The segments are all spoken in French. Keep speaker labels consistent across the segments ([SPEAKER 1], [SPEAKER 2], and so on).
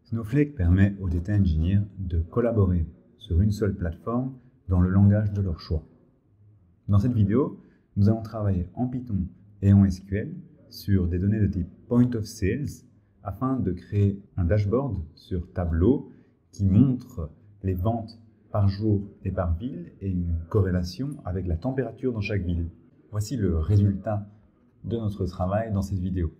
[SPEAKER 1] Snowflake permet aux data engineers de collaborer sur une seule plateforme dans le langage de leur choix. Dans cette vidéo, nous allons travailler en Python et en SQL sur des données de type Point of Sales afin de créer un dashboard sur Tableau qui montre les ventes par jour et par ville et une corrélation avec la température dans chaque ville. Voici le résultat de notre travail dans cette vidéo.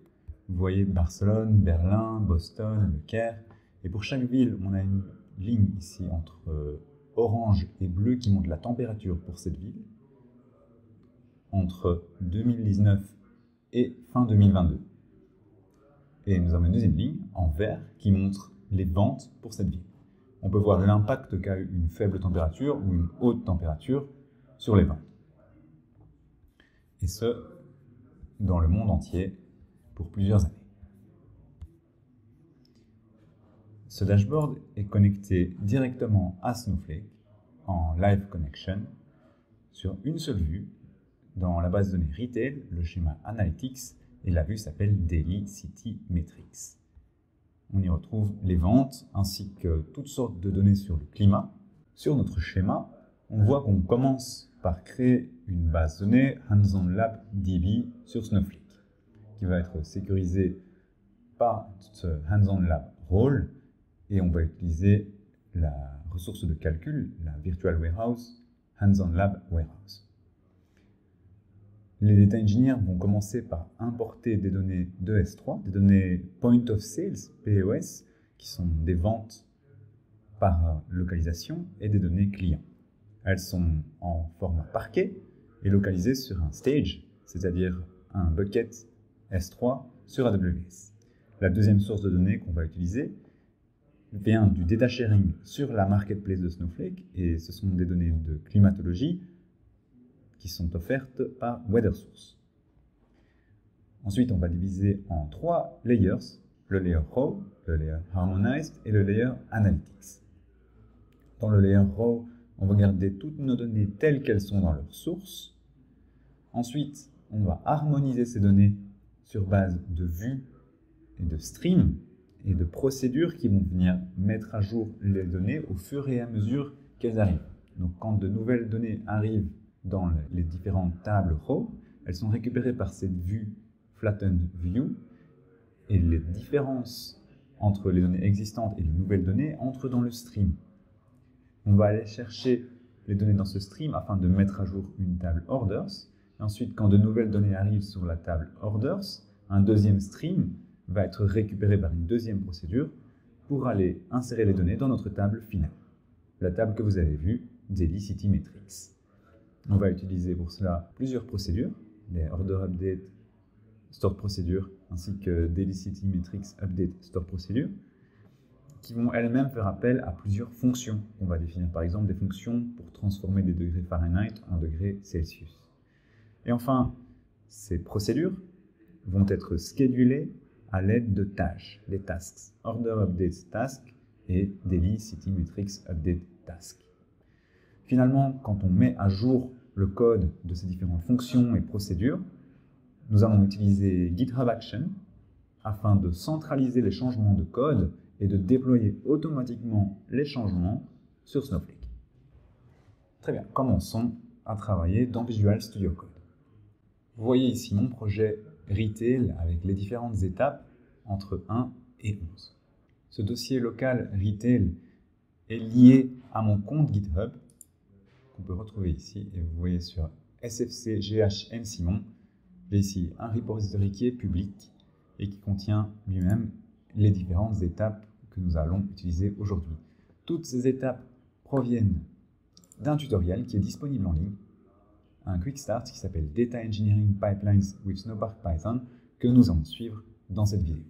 [SPEAKER 1] Vous voyez Barcelone, Berlin, Boston, Le Caire. Et pour chaque ville, on a une ligne ici entre orange et bleu qui montre la température pour cette ville entre 2019 et fin 2022. Et nous avons une deuxième ligne en vert qui montre les ventes pour cette ville. On peut voir l'impact qu'a eu une faible température ou une haute température sur les ventes. Et ce, dans le monde entier pour plusieurs années. Ce dashboard est connecté directement à Snowflake en Live Connection sur une seule vue dans la base de données Retail, le schéma Analytics, et la vue s'appelle Daily City Metrics. On y retrouve les ventes ainsi que toutes sortes de données sur le climat. Sur notre schéma, on voit qu'on commence par créer une base de données Hands-on Lab DB sur Snowflake, qui va être sécurisée par ce Hands-on Lab Role, et on va utiliser la ressource de calcul, la Virtual Warehouse, Hands-on Lab Warehouse. Les data engineers vont commencer par importer des données de S3, des données Point of Sales, POS, qui sont des ventes par localisation, et des données clients. Elles sont en format parquet et localisées sur un stage, c'est-à-dire un bucket S3 sur AWS. La deuxième source de données qu'on va utiliser vient du data sharing sur la marketplace de Snowflake, et ce sont des données de climatologie qui sont offertes par WeatherSource. Ensuite, on va diviser en 3 layers, le layer Raw, le layer Harmonized et le layer Analytics. Dans le layer Raw, on va garder toutes nos données telles qu'elles sont dans leur source. Ensuite, on va harmoniser ces données sur base de vues et de streams et de procédures qui vont venir mettre à jour les données au fur et à mesure qu'elles arrivent. Donc, quand de nouvelles données arrivent dans les différentes tables Raw, elles sont récupérées par cette vue Flattened View, et les différences entre les données existantes et les nouvelles données entrent dans le stream. On va aller chercher les données dans ce stream afin de mettre à jour une table Orders. Et ensuite, quand de nouvelles données arrivent sur la table Orders, un deuxième stream va être récupéré par une deuxième procédure pour aller insérer les données dans notre table finale. La table que vous avez vue, Daily City Metrics. On va utiliser pour cela plusieurs procédures, les Order Update, Stored Procedure, ainsi que Daily City Metrics Update Stored Procedure, qui vont elles-mêmes faire appel à plusieurs fonctions. On va définir par exemple des fonctions pour transformer des degrés Fahrenheit en degrés Celsius. Et enfin, ces procédures vont être schedulées à l'aide de tâches, les tasks, Order Update Task et Daily City Metrics Update Task. Finalement, quand on met à jour le code de ces différentes fonctions et procédures, nous allons utiliser GitHub Action afin de centraliser les changements de code et de déployer automatiquement les changements sur Snowflake. Très bien, commençons à travailler dans Visual Studio Code. Vous voyez ici mon projet Retail avec les différentes étapes entre 1 et 11. Ce dossier local Retail est lié à mon compte GitHub, qu'on peut retrouver ici, et vous voyez sur SFC GH Simon, j'ai ici un repository qui est public et qui contient lui-même les différentes étapes que nous allons utiliser aujourd'hui. Toutes ces étapes proviennent d'un tutoriel qui est disponible en ligne, un quick start qui s'appelle Data Engineering Pipelines with Snowpark Python, que nous allons suivre dans cette vidéo.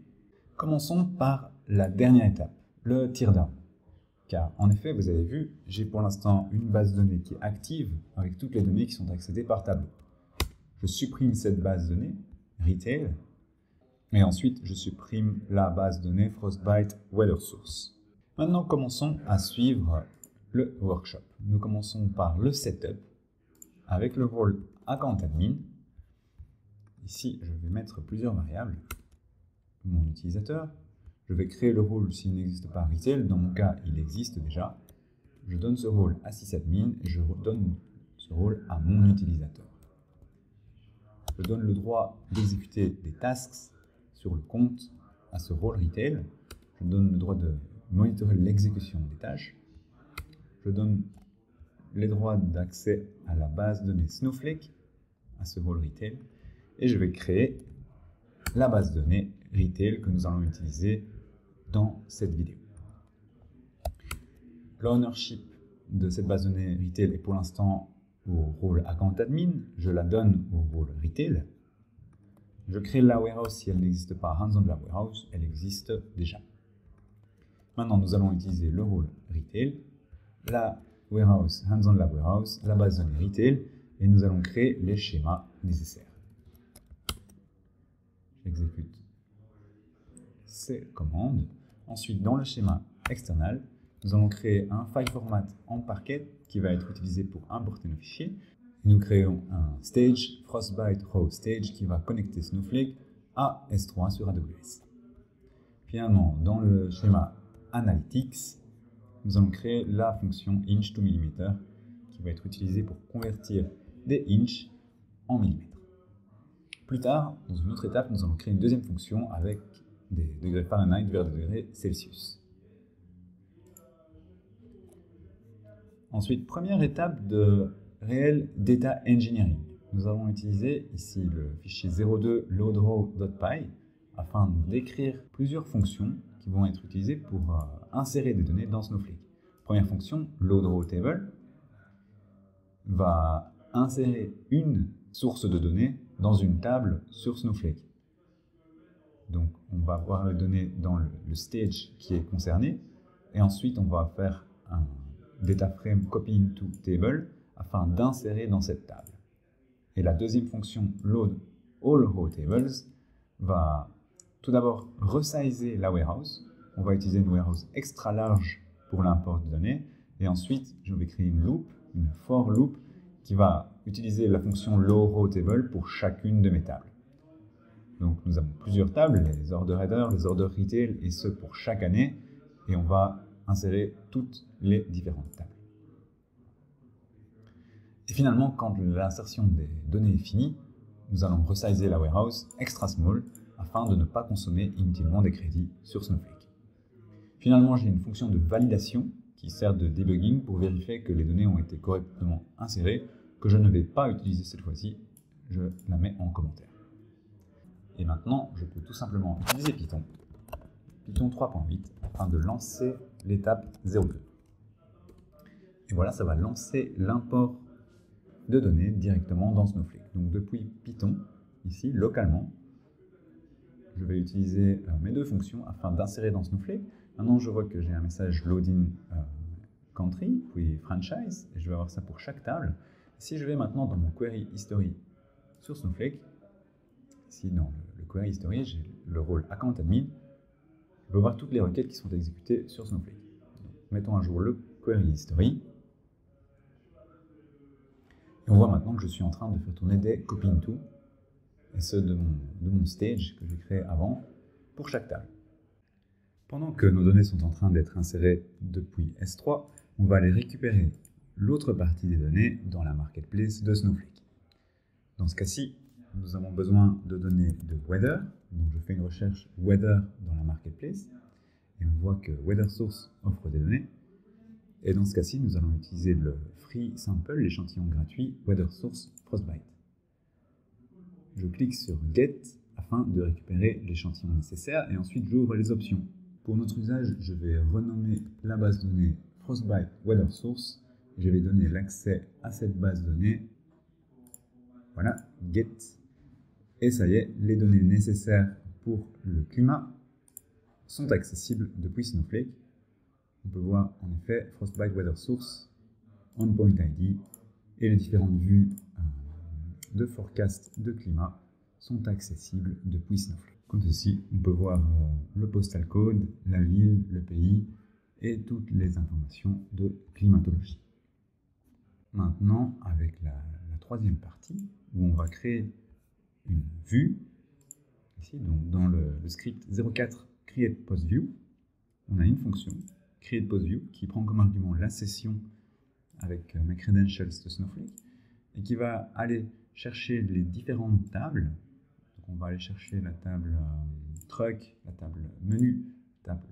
[SPEAKER 1] Commençons par la dernière étape, le teardown. Car en effet, vous avez vu, j'ai pour l'instant une base de données qui est active avec toutes les données qui sont accédées par tableau. Je supprime cette base de données, Retail, et ensuite je supprime la base de données Frostbite Weather Source. Maintenant, commençons à suivre le workshop. Nous commençons par le setup avec le rôle Account Admin. Ici, je vais mettre plusieurs variables. Mon utilisateur, Je vais créer le rôle s'il n'existe pas retail. Dans mon cas, il existe déjà. Je donne ce rôle à sysadmin et je donne ce rôle à mon utilisateur. Je donne le droit d'exécuter des tasks sur le compte à ce rôle retail. Je donne le droit de monitorer l'exécution des tâches. Je donne les droits d'accès à la base de données Snowflake à ce rôle retail. Et je vais créer la base de données retail que nous allons utiliser dans cette vidéo. L'ownership de cette base de données retail est pour l'instant au rôle account admin. Je la donne au rôle retail. Je crée la warehouse si elle n'existe pas. Hands-on de la warehouse, elle existe déjà. Maintenant, nous allons utiliser le rôle retail, la warehouse, hands-on de la warehouse, la base de données retail, et nous allons créer les schémas nécessaires. J'exécute ces commandes. Ensuite, dans le schéma external, nous allons créer un file format en Parquet qui va être utilisé pour importer nos fichiers. Nous créons un stage, Frostbite Raw Stage, qui va connecter Snowflake à S3 sur AWS. Finalement, dans le schéma Analytics, nous allons créer la fonction inch to millimeter qui va être utilisée pour convertir des inches en millimètres. Plus tard, dans une autre étape, nous allons créer une deuxième fonction avec des degrés Fahrenheit vers des degrés Celsius. Ensuite, première étape de réel data engineering. Nous allons utiliser ici le fichier 02 loadraw.py afin d'écrire plusieurs fonctions qui vont être utilisées pour insérer des données dans Snowflake. Première fonction, loadrawTable, va insérer une source de données dans une table sur Snowflake. Donc, on va voir les données dans le stage qui est concerné, et ensuite on va faire un data frame copy into table afin d'insérer dans cette table. Et la deuxième fonction load all raw tables va tout d'abord resizer la warehouse. On va utiliser une warehouse extra large pour l'import de données, et ensuite je vais créer une loop, une for loop qui va utiliser la fonction low raw table pour chacune de mes tables. Donc nous avons plusieurs tables, les order header, les order retail, et ce pour chaque année, et on va insérer toutes les différentes tables. Et finalement, quand l'insertion des données est finie, nous allons resizer la warehouse extra small afin de ne pas consommer inutilement des crédits sur Snowflake. Finalement, j'ai une fonction de validation qui sert de debugging pour vérifier que les données ont été correctement insérées, que je ne vais pas utiliser cette fois-ci, je la mets en commentaire. Et maintenant, je peux tout simplement utiliser Python 3.8 afin de lancer l'étape 02. Et voilà, ça va lancer l'import de données directement dans Snowflake. Donc depuis Python, ici, localement, je vais utiliser mes deux fonctions afin d'insérer dans Snowflake. Maintenant, je vois que j'ai un message loading country, puis franchise, et je vais avoir ça pour chaque table. Si je vais maintenant dans mon query history sur Snowflake, ici dans le query history, j'ai le rôle account admin, je peux voir toutes les requêtes qui sont exécutées sur Snowflake. Donc, mettons à jour le query history. Et on voit maintenant que je suis en train de faire tourner des copy into, et ceux de mon stage que j'ai créé avant, pour chaque table. Pendant que nos données sont en train d'être insérées depuis S3, on va aller récupérer l'autre partie des données dans la marketplace de Snowflake. Dans ce cas-ci, nous avons besoin de données de weather, donc je fais une recherche weather dans la marketplace, et on voit que weather source offre des données. Et dans ce cas-ci, nous allons utiliser le free sample, l'échantillon gratuit weather source Frostbite. Je clique sur get afin de récupérer l'échantillon nécessaire, et ensuite j'ouvre les options. Pour notre usage, je vais renommer la base de données Frostbite weather source. Je vais donner l'accès à cette base de données. Voilà, get. Et ça y est, les données nécessaires pour le climat sont accessibles depuis Snowflake. On peut voir en effet Frostbite weather source, endpoint ID et les différentes vues de forecast de climat sont accessibles depuis Snowflake. Comme ceci, on peut voir le postal code, la ville, le pays et toutes les informations de climatologie. Maintenant, avec la troisième partie, où on va créer une vue, ici, donc dans le script 04 createPostView, on a une fonction createPostView qui prend comme argument la session avec mes credentials de Snowflake et qui va aller chercher les différentes tables. Donc on va aller chercher la table truck, la table menu, la table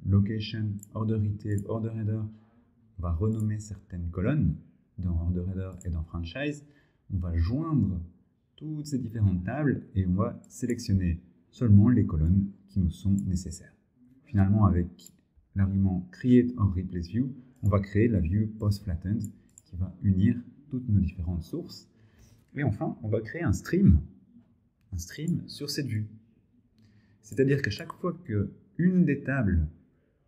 [SPEAKER 1] location, order retail, order header. On va renommer certaines colonnes dans order header et dans franchise. On va joindre toutes ces différentes tables et on va sélectionner seulement les colonnes qui nous sont nécessaires. Finalement, avec l'argument create or replace view, on va créer la view post-flattened qui va unir toutes nos différentes sources. Et enfin, on va créer un stream sur cette vue. C'est-à-dire qu'à chaque fois qu'une des tables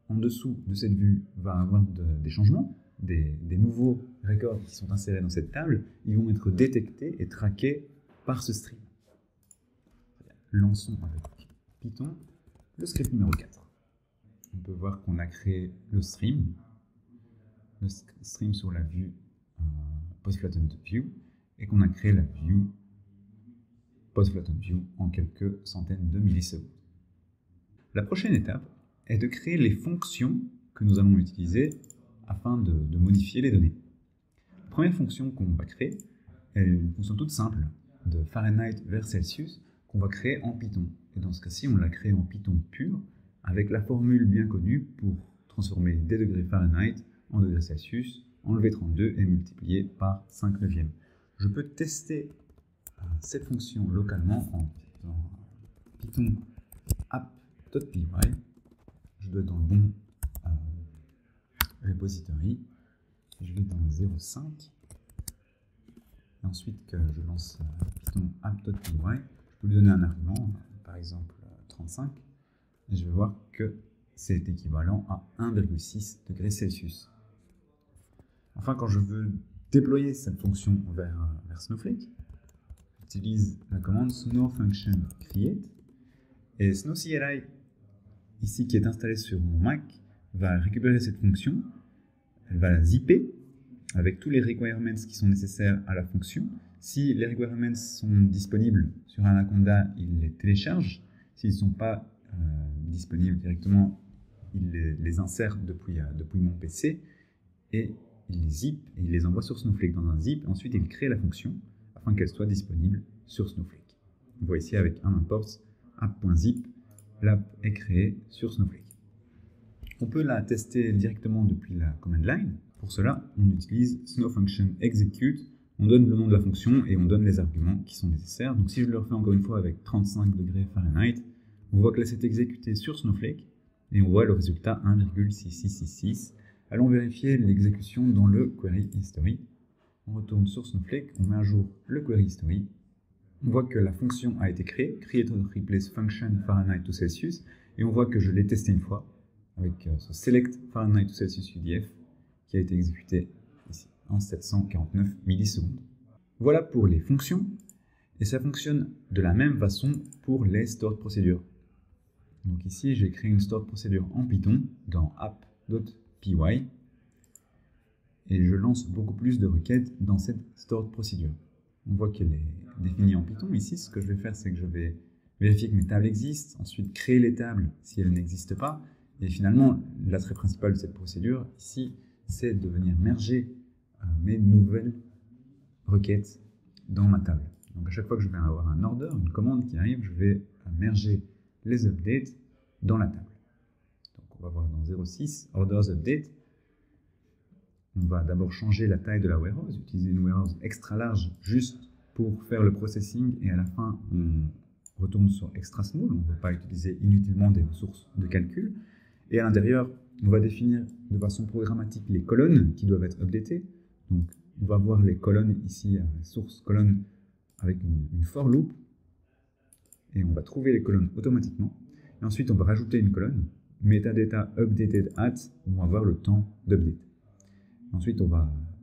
[SPEAKER 1] en dessous de cette vue va avoir des changements, des nouveaux records qui sont insérés dans cette table, ils vont être détectés et traqués par ce stream. Lançons avec Python le script numéro 4. On peut voir qu'on a créé le stream sur la vue post-flattened view, et qu'on a créé la view post-flattened view en quelques centaines de millisecondes. La prochaine étape est de créer les fonctions que nous allons utiliser afin de modifier les données. La première fonction qu'on va créer est une fonction toute simple de Fahrenheit vers Celsius qu'on va créer en Python. Et dans ce cas-ci, on l'a créé en Python pur avec la formule bien connue pour transformer des degrés Fahrenheit en degrés Celsius, enlever 32 et multiplier par 5 neuvièmes. Je peux tester cette fonction localement en Python app.py. Je dois être dans le bon repository. Je vais dans 0.5. Et ensuite que je lance Python app.py, je peux lui donner un argument, par exemple 35. Et je vais voir que c'est équivalent à 1,6 degrés Celsius. Enfin, quand je veux déployer cette fonction vers Snowflake, j'utilise la commande snowfunction create. Et SnowCLI, ici qui est installé sur mon Mac, va récupérer cette fonction, elle va la zipper avec tous les requirements qui sont nécessaires à la fonction. Si les requirements sont disponibles sur Anaconda, il les télécharge. S'ils ne sont pas disponibles directement, il les insère depuis mon PC et il les zip et il les envoie sur Snowflake dans un zip. Ensuite, il crée la fonction afin qu'elle soit disponible sur Snowflake. On voit ici avec un import app.zip, l'app est créée sur Snowflake. On peut la tester directement depuis la command line. Pour cela, on utilise snowfunction execute, on donne le nom de la fonction et on donne les arguments qui sont nécessaires. Donc si je le refais encore une fois avec 35 degrés Fahrenheit, on voit que là c'est exécuté sur Snowflake et on voit le résultat 1,6666. Allons vérifier l'exécution dans le query history. On retourne sur Snowflake, on met à jour le query history. On voit que la fonction a été créée, create or replace function Fahrenheit to Celsius, et on voit que je l'ai testé une fois avec ce select Fahrenheit to Celsius UDF qui a été exécuté ici en 749 millisecondes. Voilà pour les fonctions, et ça fonctionne de la même façon pour les stored procedures. Donc ici, j'ai créé une stored procedure en Python dans app.py et je lance beaucoup plus de requêtes dans cette stored procedure. On voit qu'elle est définie en Python. Ici, ce que je vais faire, c'est que je vais vérifier que mes tables existent, ensuite créer les tables si elles n'existent pas. Et finalement, l'attrait principal de cette procédure, ici, c'est de venir merger mes nouvelles requêtes dans ma table. Donc à chaque fois que je vais avoir un order, une commande qui arrive, je vais merger les updates dans la table. Donc on va voir dans 0.6, orders update. On va d'abord changer la taille de la warehouse, utiliser une warehouse extra large juste pour faire le processing, et à la fin on retourne sur extra small, on ne va pas utiliser inutilement des ressources de calcul. Et à l'intérieur, on va définir de façon programmatique les colonnes qui doivent être updatées. Donc on va voir les colonnes ici, source colonne avec une for loop, et on va trouver les colonnes automatiquement. Et ensuite on va rajouter une colonne, metadata updated at, où on va voir le temps d'update. Ensuite,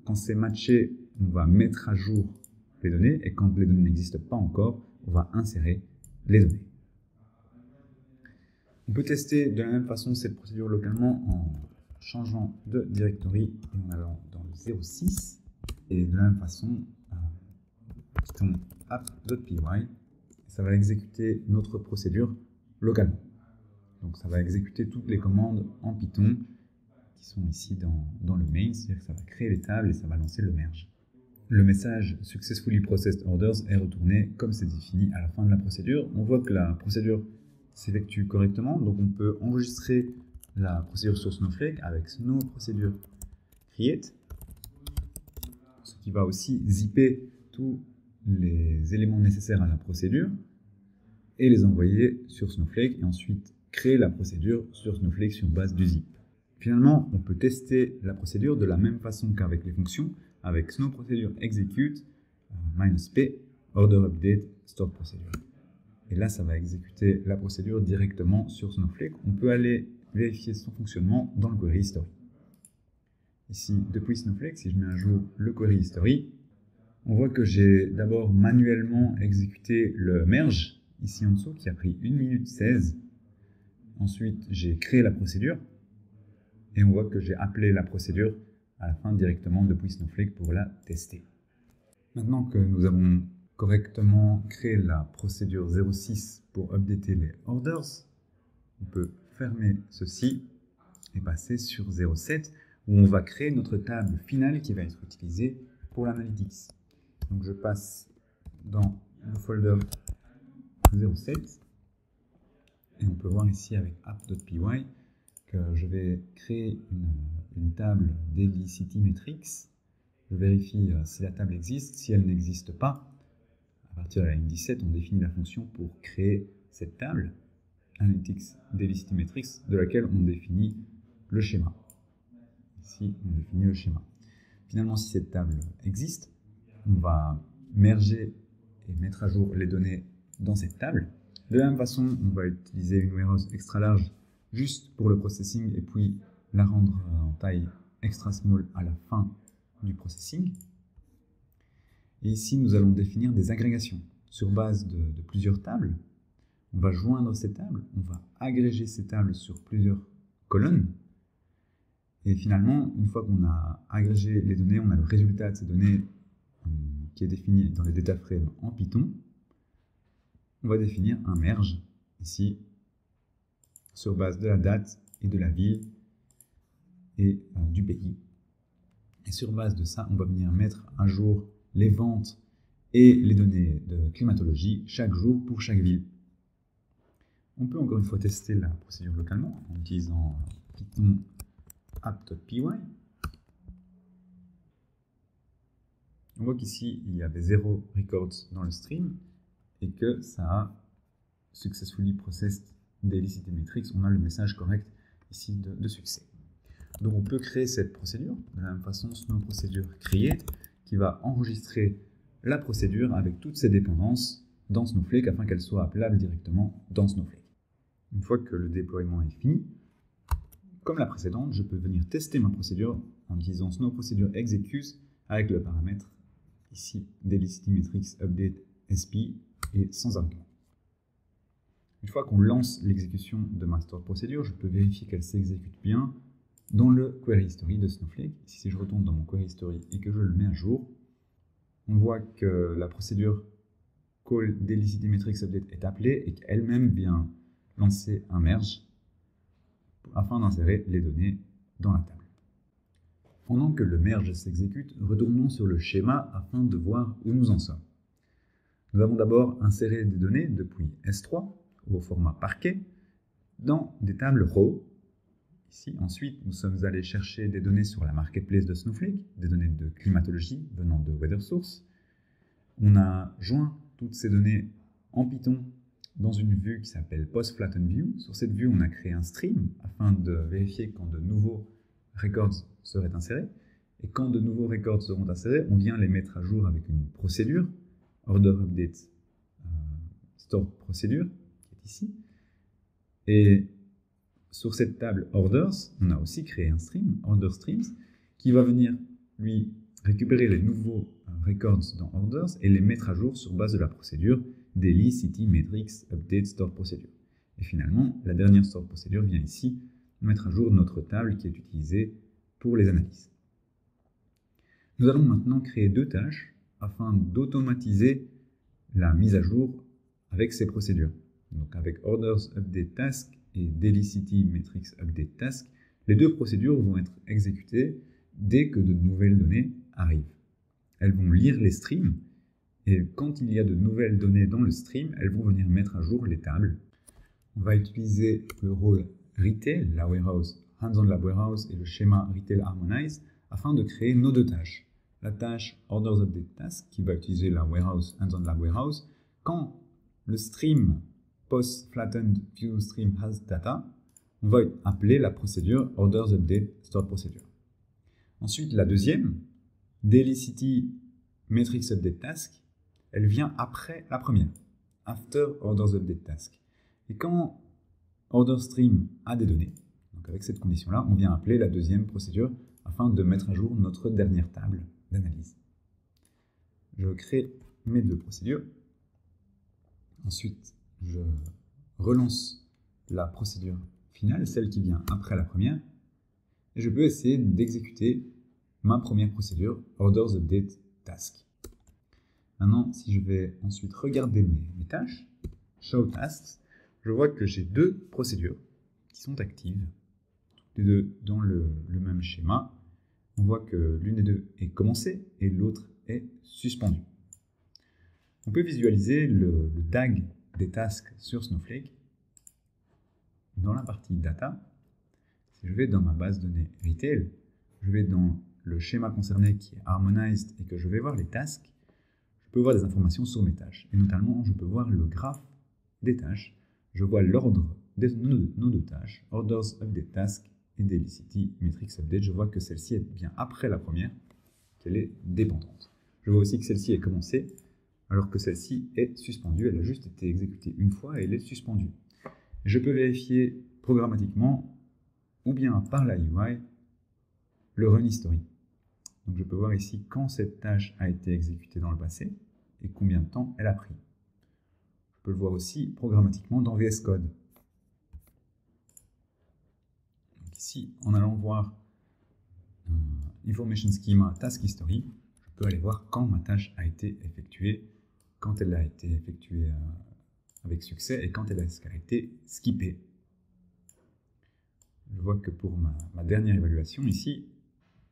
[SPEAKER 1] quand c'est matché, on va mettre à jour les données, et quand les données n'existent pas encore, on va insérer les données. On peut tester de la même façon cette procédure localement en changeant de directory et en allant dans le 0.6, et de la même façon, Python app.py, ça va exécuter notre procédure localement. Donc ça va exécuter toutes les commandes en Python qui sont ici dans le main, c'est-à-dire que ça va créer les tables et ça va lancer le merge. Le message Successfully Processed Orders est retourné comme c'est défini à la fin de la procédure. On voit que la procédure s'effectue correctement, donc on peut enregistrer la procédure sur Snowflake avec Snow procédure create, ce qui va aussi zipper tous les éléments nécessaires à la procédure et les envoyer sur Snowflake et ensuite créer la procédure sur Snowflake sur base du zip. Finalement, on peut tester la procédure de la même façon qu'avec les fonctions, avec Snow procédure execute -p order update store procedure. Et là, ça va exécuter la procédure directement sur Snowflake. On peut aller vérifier son fonctionnement dans le query history. Ici, depuis Snowflake, si je mets à jour le query history, on voit que j'ai d'abord manuellement exécuté le merge, ici en dessous, qui a pris 1 minute 16. Ensuite, j'ai créé la procédure, et on voit que j'ai appelé la procédure à la fin directement depuis Snowflake pour la tester. Maintenant que nous avons correctement créé la procédure 06 pour updater les orders, on peut fermer ceci et passer sur 07 où on va créer notre table finale qui va être utilisée pour l'analytics. Donc je passe dans le folder 07 et on peut voir ici avec app.py que je vais créer une table daily city metrics. Je vérifie si la table existe. Si elle n'existe pas, à partir de la ligne 17, on définit la fonction pour créer cette table, analytics daily city metrics, de laquelle on définit le schéma. Ici, on définit le schéma. Finalement, si cette table existe, on va merger et mettre à jour les données dans cette table. De la même façon, on va utiliser une warehouse extra large juste pour le processing et puis la rendre en taille extra small à la fin du processing. Et ici, nous allons définir des agrégations sur base de plusieurs tables. On va joindre ces tables, on va agréger ces tables sur plusieurs colonnes. Et finalement, une fois qu'on a agrégé les données, on a le résultat de ces données qui est défini dans les data frames en Python. On va définir un merge ici sur base de la date et de la ville et du pays. Et sur base de ça, on va venir mettre à jour les ventes et les données de climatologie chaque jour pour chaque ville. On peut encore une fois tester la procédure localement en utilisant Python app.py. On voit qu'ici, il y avait 0 records dans le stream et que ça a successfully processed daily city metrics. On a le message correct ici de succès. Donc on peut créer cette procédure de la même façon, Snow procédure create, qui va enregistrer la procédure avec toutes ses dépendances dans Snowflake afin qu'elle soit appelable directement dans Snowflake. Une fois que le déploiement est fini, comme la précédente, je peux venir tester ma procédure en disant Snow procédure execute avec le paramètre ici daily city metrics update sp et sans argument. Une fois qu'on lance l'exécution de ma store procédure, je peux vérifier qu'elle s'exécute bien dans le query history de Snowflake. Ici, si je retourne dans mon query history et que je le mets à jour, on voit que la procédure call daily city metrics update est appelée et qu'elle-même vient lancer un merge afin d'insérer les données dans la table. Pendant que le merge s'exécute, retournons sur le schéma afin de voir où nous en sommes. Nous avons d'abord inséré des données depuis S3 au format parquet dans des tables row. Ici, ensuite, nous sommes allés chercher des données sur la marketplace de Snowflake, des données de climatologie venant de WeatherSource. On a joint toutes ces données en Python dans une vue qui s'appelle PostFlattenView. Sur cette vue, on a créé un stream afin de vérifier quand de nouveaux records seraient insérés. Et quand de nouveaux records seront insérés, on vient les mettre à jour avec une procédure, order update store procedure, qui est ici. Et sur cette table orders, on a aussi créé un stream, order streams, qui va venir lui récupérer les nouveaux records dans orders et les mettre à jour sur base de la procédure daily city metrics update store procedure. Et finalement, la dernière store procedure vient ici mettre à jour notre table qui est utilisée pour les analyses. Nous allons maintenant créer deux tâches afin d'automatiser la mise à jour avec ces procédures. Donc avec orders update task et Dailycity Metrics Update Task, les deux procédures vont être exécutées dès que de nouvelles données arrivent. Elles vont lire les streams, et quand il y a de nouvelles données dans le stream, elles vont venir mettre à jour les tables. On va utiliser le rôle Retail, la warehouse, Hands-on Lab Warehouse et le schéma Retail Harmonize afin de créer nos deux tâches. La tâche Orders Update Task qui va utiliser la warehouse Hands-on Lab Warehouse. Quand le stream Post Flattened View Stream Has Data, on va appeler la procédure Orders Update Stored Procedure. Ensuite, la deuxième, Dailycity Metrics Update Task, elle vient après la première, After Orders Update Task. Et quand Order Stream a des données, donc avec cette condition-là, on vient appeler la deuxième procédure afin de mettre à jour notre dernière table d'analyse. Je crée mes deux procédures. Ensuite, je relance la procédure finale, celle qui vient après la première, et je peux essayer d'exécuter ma première procédure, Orders Update Task. Maintenant, si je vais ensuite regarder mes tâches, Show Tasks, je vois que j'ai deux procédures qui sont actives, toutes les deux dans le même schéma. On voit que l'une des deux est commencée et l'autre est suspendue. On peut visualiser le DAG des tasks sur Snowflake dans la partie Data. Si je vais dans ma base de données Retail, je vais dans le schéma concerné qui est Harmonized et que je vais voir les tasks, je peux voir des informations sur mes tâches. Et notamment, je peux voir le graphe des tâches. Je vois l'ordre de nos deux tâches, Orders Update Task et Dailycity Metrics Update. Je vois que celle-ci est bien après la première, qu'elle est dépendante. Je vois aussi que celle-ci est commencée, alors que celle-ci est suspendue. Elle a juste été exécutée une fois et elle est suspendue. Je peux vérifier programmatiquement, ou bien par la UI, le Run History. Donc je peux voir ici quand cette tâche a été exécutée dans le passé et combien de temps elle a pris. Je peux le voir aussi programmatiquement dans VS Code. Donc ici, en allant voir Information Schema Task History, je peux aller voir quand ma tâche a été effectuée, quand elle a été effectuée avec succès et quand elle a été skippée. Je vois que pour ma dernière évaluation ici,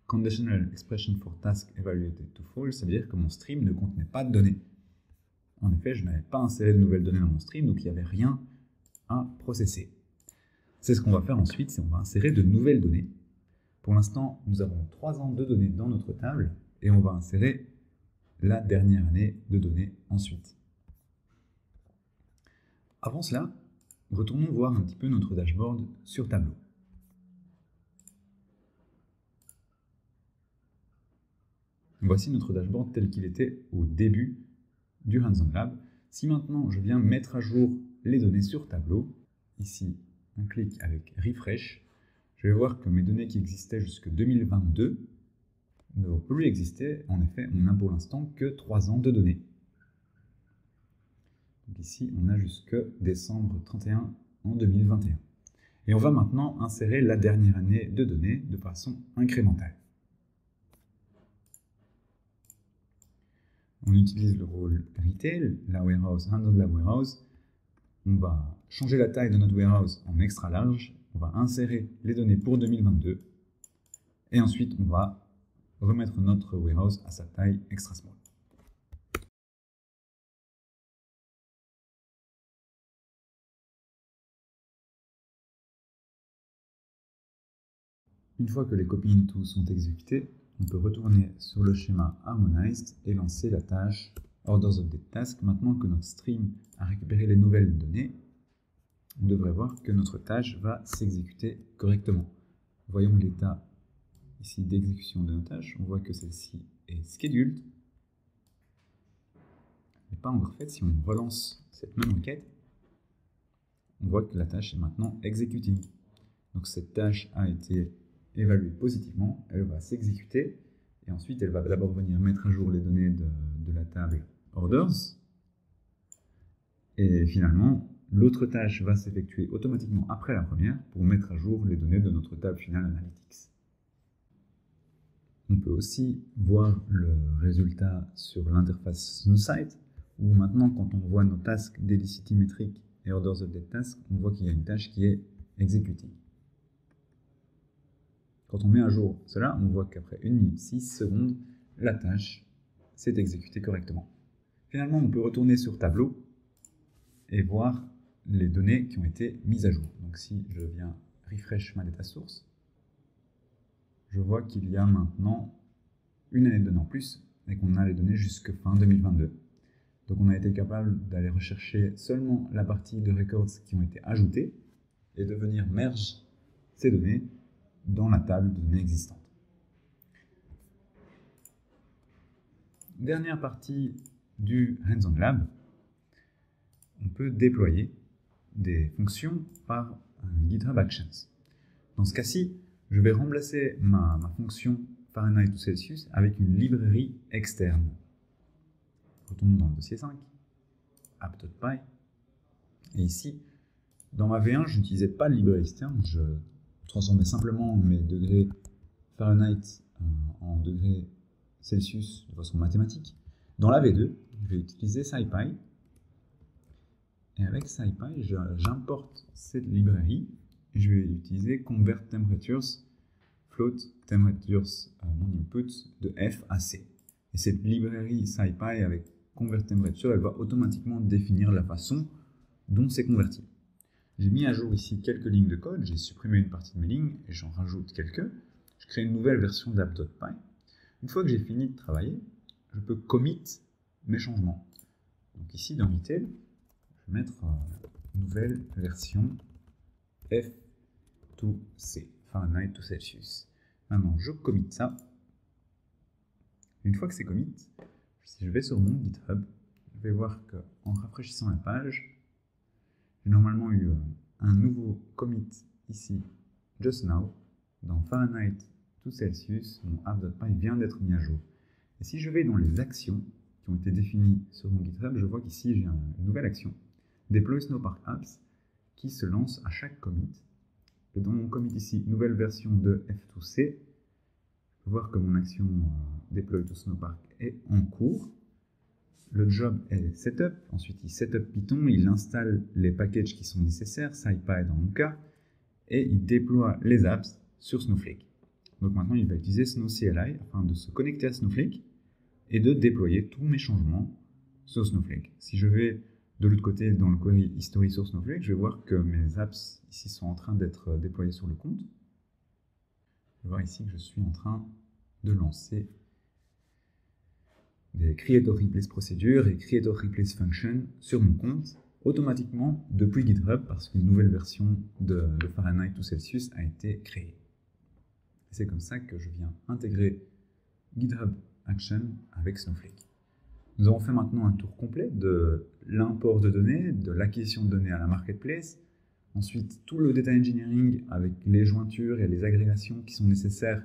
[SPEAKER 1] Conditional Expression for Task Evaluated to False, ça veut dire que mon stream ne contenait pas de données. En effet, je n'avais pas inséré de nouvelles données dans mon stream, donc il n'y avait rien à processer. C'est ce qu'on va faire ensuite, c'est on va insérer de nouvelles données. Pour l'instant, nous avons 3 ans de données dans notre table, et on va insérer la dernière année de données ensuite. Avant cela, retournons voir un petit peu notre dashboard sur Tableau. Voici notre dashboard tel qu'il était au début du Hands-on Lab. Si maintenant je viens mettre à jour les données sur Tableau, ici un clic avec Refresh, je vais voir que mes données qui existaient jusque 2022 ne vont plus exister. En effet, on n'a pour l'instant que 3 ans de données. Donc ici, on a jusque décembre 31 en 2021. Et on va maintenant insérer la dernière année de données de façon incrémentale. On utilise le rôle Retail, la warehouse, Hands-on Lab Warehouse. On va changer la taille de notre warehouse en extra large. On va insérer les données pour 2022. Et ensuite, on va remettre notre warehouse à sa taille extra small. Une fois que les copy into sont exécutées, on peut retourner sur le schéma Harmonized et lancer la tâche Orders Update Task. Maintenant que notre stream a récupéré les nouvelles données, on devrait voir que notre tâche va s'exécuter correctement. Voyons l'état ici d'exécution de notre tâche. On voit que celle-ci est scheduled, mais pas encore faite. Si on relance cette même requête, on voit que la tâche est maintenant executing. Donc cette tâche a été évaluée positivement, elle va s'exécuter et ensuite elle va d'abord venir mettre à jour les données de la table Orders et finalement l'autre tâche va s'effectuer automatiquement après la première pour mettre à jour les données de notre table finale Analytics. On peut aussi voir le résultat sur l'interface SnowSight où maintenant quand on voit nos tasks Dailycity Metrics et Orders Update Task, on voit qu'il y a une tâche qui est exécutée. Quand on met à jour cela, on voit qu'après 1 minute 6 secondes, la tâche s'est exécutée correctement. Finalement, on peut retourner sur Tableau et voir les données qui ont été mises à jour. Donc si je viens refresh ma data source, je vois qu'il y a maintenant une année de données en plus et qu'on a les données jusqu'à fin 2022. Donc on a été capable d'aller rechercher seulement la partie de records qui ont été ajoutées et de venir merge ces données dans la table de données existante. Dernière partie du Hands-on Lab, on peut déployer des fonctions par GitHub Actions. Dans ce cas-ci, je vais remplacer ma fonction Fahrenheit ou Celsius avec une librairie externe. Retournons dans le dossier 5, app.py, et ici, dans ma V1, je n'utilisais pas de librairie externe, je transformais simplement mes degrés Fahrenheit en degrés Celsius de façon mathématique. Dans la V2, je vais utiliser SciPy, et avec SciPy, j'importe cette librairie, et je vais utiliser Convert Temperatures, Float Temperatures, mon input, de F à C. Et cette librairie SciPy avec Convert Temperature, elle va automatiquement définir la façon dont c'est converti. J'ai mis à jour ici quelques lignes de code, j'ai supprimé une partie de mes lignes et j'en rajoute quelques. Je crée une nouvelle version d'app.py. Une fois que j'ai fini de travailler, je peux commit mes changements. Donc ici dans Retail, je vais mettre nouvelle version F2C, Fahrenheit to Celsius. Maintenant je commit ça. Une fois que c'est commit, si je vais sur mon GitHub, je vais voir qu'en rafraîchissant la page, j'ai normalement eu un nouveau commit ici, just now, dans Fahrenheit to Celsius, mon app.py vient d'être mis à jour. Et si je vais dans les actions qui ont été définies sur mon GitHub, je vois qu'ici j'ai une nouvelle action, Deploy Snowpark Apps, qui se lance à chaque commit. Et dans mon commit ici, nouvelle version de F2C, je peux voir que mon action Deploy to Snowpark est en cours. Le job est setup, ensuite il setup Python, il installe les packages qui sont nécessaires, SciPy dans mon cas, et il déploie les apps sur Snowflake. Donc maintenant il va utiliser SnowCLI afin de se connecter à Snowflake et de déployer tous mes changements sur Snowflake. Si je vais de l'autre côté dans le query history sur Snowflake, je vais voir que mes apps ici sont en train d'être déployées sur le compte. Je vais voir ici que je suis en train de lancer des Create or Replace procédures et Create or Replace function sur mon compte automatiquement depuis GitHub parce qu'une nouvelle version de Fahrenheit to Celsius a été créée. C'est comme ça que je viens intégrer GitHub Action avec Snowflake. Nous avons fait maintenant un tour complet de l'import de données, de l'acquisition de données à la marketplace, ensuite tout le data engineering avec les jointures et les agrégations qui sont nécessaires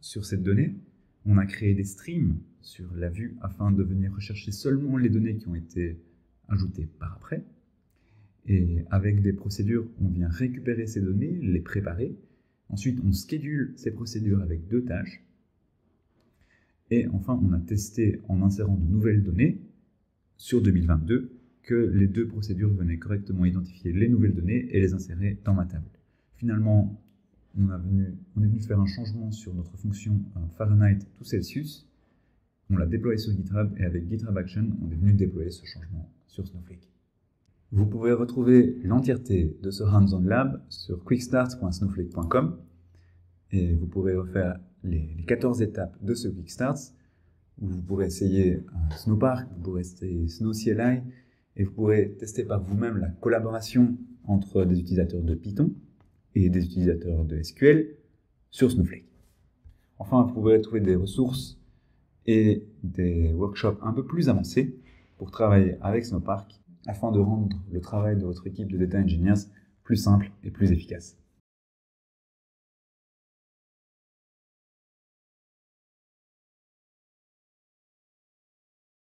[SPEAKER 1] sur cette donnée. On a créé des streams sur la vue afin de venir rechercher seulement les données qui ont été ajoutées par après. Et avec des procédures, on vient récupérer ces données, les préparer. Ensuite, on schedule ces procédures avec 2 tâches. Et enfin, on a testé en insérant de nouvelles données sur 2022 que les 2 procédures venaient correctement identifier les nouvelles données et les insérer dans ma table. Finalement, on est venu faire un changement sur notre fonction Fahrenheit to Celsius. On l'a déployé sur GitHub et avec GitHub Action, on est venu déployer ce changement sur Snowflake. Vous pouvez retrouver l'entièreté de ce Hands-on Lab sur quickstart.snowflake.com et vous pourrez refaire les 14 étapes de ce Quick Start où vous pourrez essayer Snowpark, vous pourrez essayer SnowCLI et vous pourrez tester par vous-même la collaboration entre des utilisateurs de Python et des utilisateurs de SQL sur Snowflake. Enfin, vous pourrez trouver des ressources et des workshops un peu plus avancés pour travailler avec Snowpark afin de rendre le travail de votre équipe de Data Engineers plus simple et plus efficace.